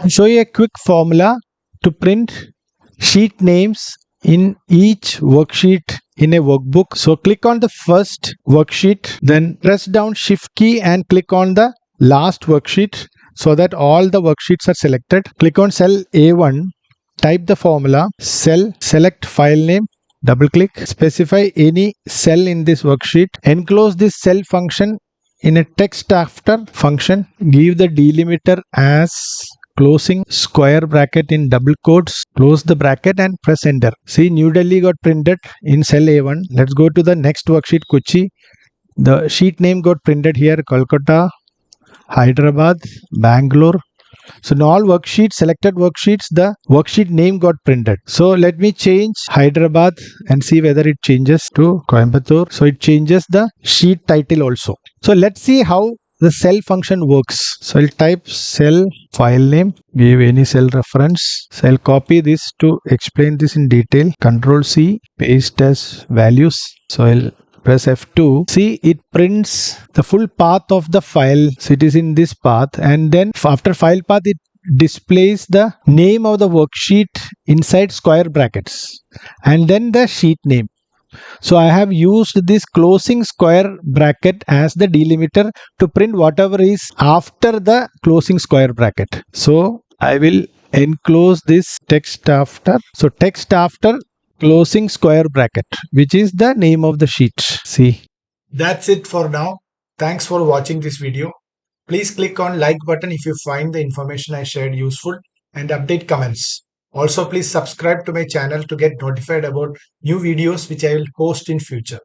I'll show you a quick formula to print sheet names in each worksheet in a workbook. So click on the first worksheet, then press down Shift key and click on the last worksheet so that all the worksheets are selected. Click on cell A1, type the formula, cell, select file name, double click, specify any cell in this worksheet, enclose this cell function in a text after function, give the delimiter as closing square bracket in double quotes, close the bracket and press enter. See, New Delhi got printed in cell A1. Let's go to the next worksheet, Kochi. The sheet name got printed here, Kolkata, Hyderabad, Bangalore. So in all worksheets, selected worksheets, the worksheet name got printed. So let me change Hyderabad and see whether it changes to Coimbatore. So it changes the sheet title also. So let's see how the cell function works. So I'll type cell file name, give any cell reference. So I'll copy this to explain this in detail. Control C, paste as values. So I'll press F2. See, it prints the full path of the file. So it is in this path, and then after file path it displays the name of the worksheet inside square brackets and then the sheet name. So I have used this closing square bracket as the delimiter to print whatever is after the closing square bracket. So I will enclose this text after. So text after closing square bracket, which is the name of the sheet. See. That's it for now. Thanks for watching this video. Please click on like button if you find the information I shared useful, and update comments. Also, please subscribe to my channel to get notified about new videos which I will post in future.